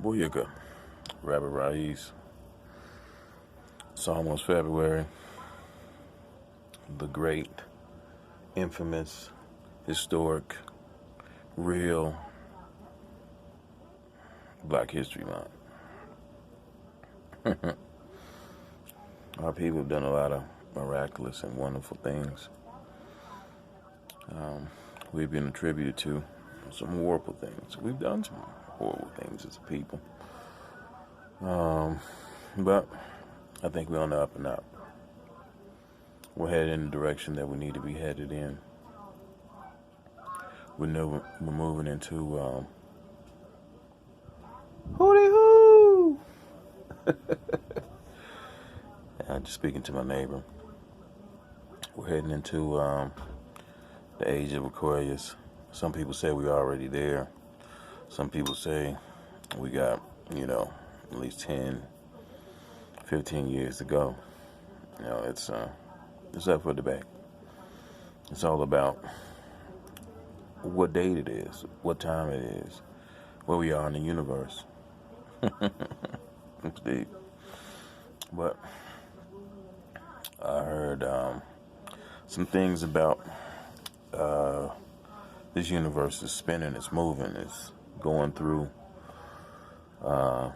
Booyaka, Rabbit Rais. It's almost February. The great, infamous, historic, real Black History Month. Our people have done a lot of miraculous and wonderful things. We've been attributed to some horrible things. We've done some horrible things as a people. But I think we're on the up and up. We're headed in the direction that we need to be headed in. We're moving into hooty hoo. Just speaking to my neighbor. We're heading into the age of Aquarius. Some people say we're already there. Some people say we got, at least 10, 15 years to go. It's up for debate. It's all about what date it is, what time it is, where we are in the universe. It's deep. But I heard some things about this universe is spinning, it's moving, it's going through, and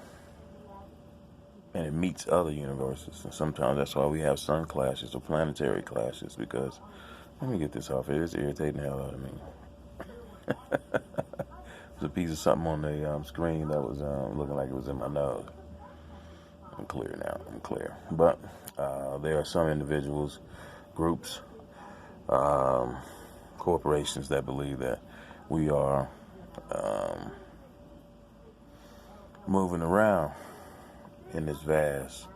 it meets other universes. And sometimes that's why we have sun clashes or planetary clashes, because, let me get this off here, it's irritating the hell out of me. There's a piece of something on the screen that was looking like it was in my nose. I'm clear now, But there are some individuals, groups, corporations that believe that we are moving around in this vast,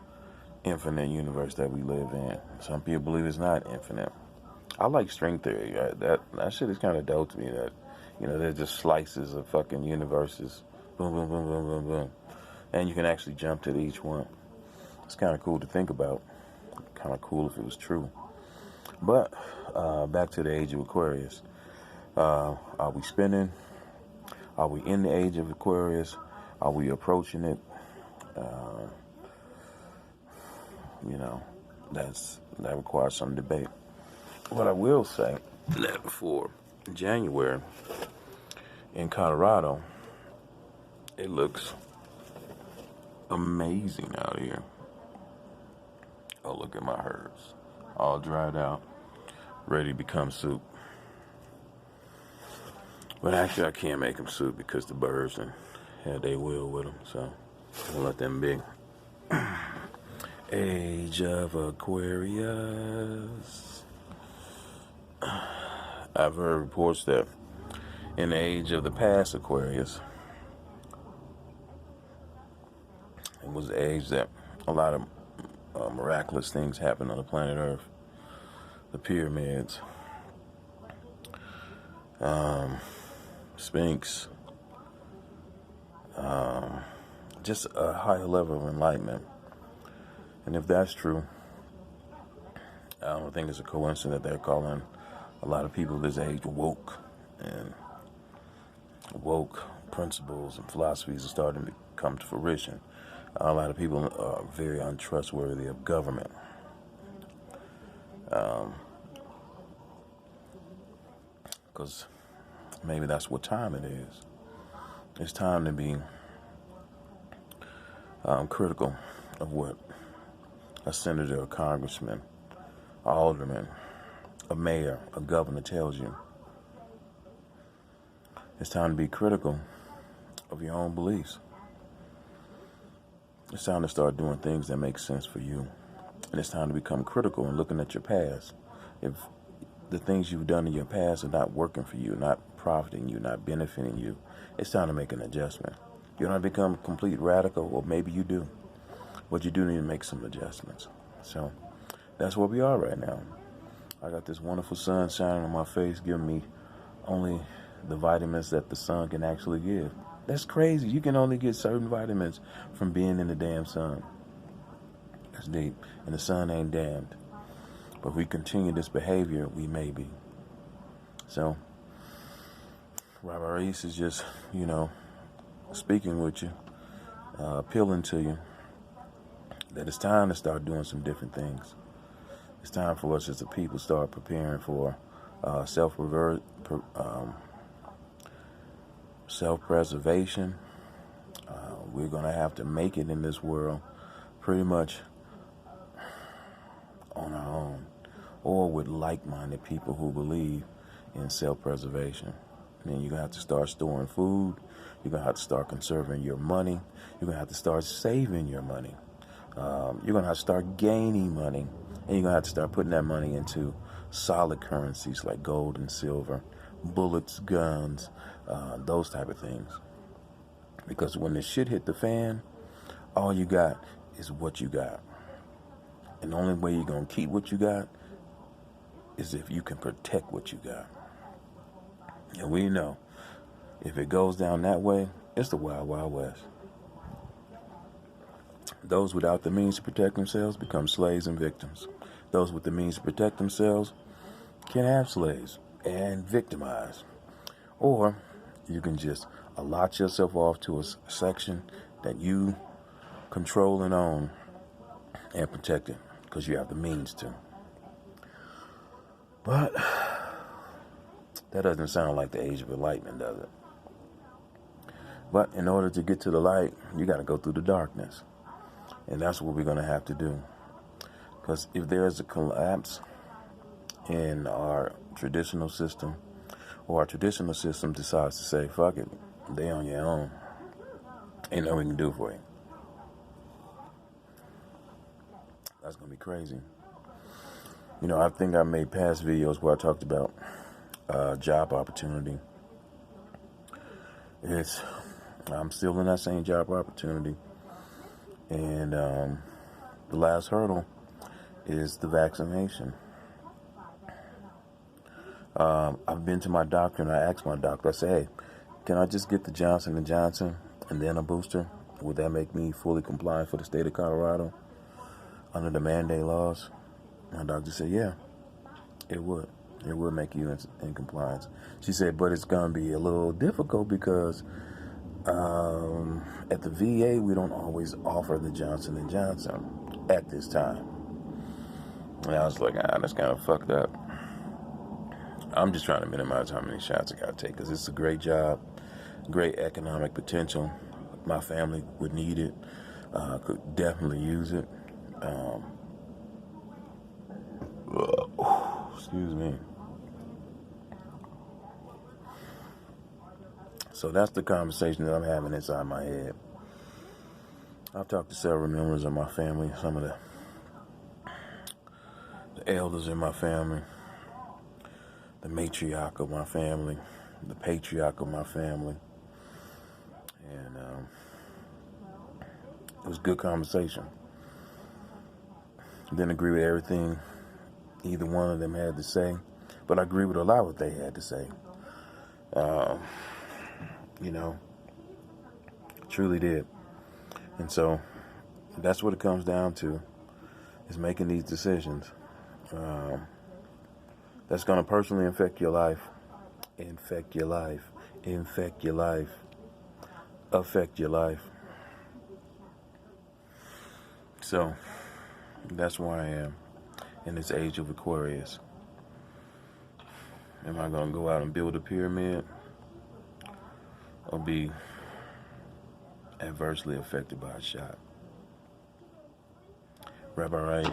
infinite universe that we live in. Some people believe it's not infinite. I like string theory. That shit is kind of dope to me. That they're just slices of fucking universes. Boom, boom, boom, boom, boom, boom, and you can actually jump to each one. It's kind of cool to think about. Kind of cool if it was true. But back to the age of Aquarius. Are we spinning? Are we in the age of Aquarius? Are we approaching it? That requires some debate. What I will say that for January in Colorado, it looks amazing out here. Oh, look at my herbs, all dried out, ready to become soup. But actually, I can't make them soup because the birds had their will with them, so I'll let them be. Age of Aquarius. I've heard reports that in the age of the past Aquarius, it was the age that a lot of miraculous things happened on the planet Earth. The pyramids, Sphinx, just a higher level of enlightenment. And if that's true, I don't think it's a coincidence that they're calling a lot of people this age woke, and woke principles and philosophies are starting to come to fruition. A lot of people are very untrustworthy of government. Because maybe that's what time it is. It's time to be critical of what a senator, a congressman, a alderman, a mayor, a governor tells you. It's time to be critical of your own beliefs. It's time to start doing things that make sense for you. And it's time to become critical and looking at your past. If the things you've done in your past are not working for you, not profiting you, not benefiting you, it's time to make an adjustment. You don't have to become a complete radical, or maybe you do. But you do need to make some adjustments. So that's where we are right now. I got this wonderful sun shining on my face, giving me only the vitamins that the sun can actually give. That's crazy. You can only get certain vitamins from being in the damn sun. That's deep. And the sun ain't damned. But if we continue this behavior, we may be. So, Robert Reese is just, speaking with you. appealing to you that it's time to start doing some different things. It's time for us as a people start preparing for self-preservation. We're going to have to make it in this world pretty much on our own, or with like-minded people who believe in self-preservation. And then you're going to have to start storing food. You're going to have to start conserving your money. You're going to have to start saving your money. You're going to have to start gaining money. And you're going to have to start putting that money into solid currencies like gold and silver, bullets, guns, those type of things. Because when the shit hit the fan, all you got is what you got. And the only way you're going to keep what you got is if you can protect what you got. And we know, if it goes down that way, it's the Wild Wild West. Those without the means to protect themselves become slaves and victims. Those with the means to protect themselves can have slaves and victimize. Or you can just allot yourself off to a section that you control and own and protect it because you have the means to. But that doesn't sound like the age of enlightenment, does it? But in order to get to the light, you got to go through the darkness. And that's what we're going to have to do. Because if there's a collapse in our traditional system, or our traditional system decides to say, fuck it, they on your own, ain't nothing we can do for you. That's going to be crazy. You know, I think I made past videos where I talked about job opportunity. I'm still in that same job opportunity. And the last hurdle is the vaccination. I've been to my doctor and I asked my doctor, I said, hey, can I just get the Johnson & Johnson and then a booster? Would that make me fully compliant for the state of Colorado under the mandate laws? My doctor said, yeah, it would. It would make you in compliance. She said, but it's going to be a little difficult because at the VA, we don't always offer the Johnson & Johnson at this time. And I was like, that's kind of fucked up. I'm just trying to minimize how many shots I got to take because it's a great job, great economic potential. My family would need it, could definitely use it. Excuse me. So that's the conversation that I'm having inside my head. I've talked to several members of my family, some of the elders in my family, the matriarch of my family, the patriarch of my family. And it was a good conversation. Didn't agree with everything either one of them had to say, but I agree with a lot of what they had to say. You know, truly did. And so that's what it comes down to, is making these decisions. That's going to personally infect your life, affect your life. So that's where I am in this age of Aquarius. Am I going to go out and build a pyramid or be adversely affected by a shot? Rabbi Wright.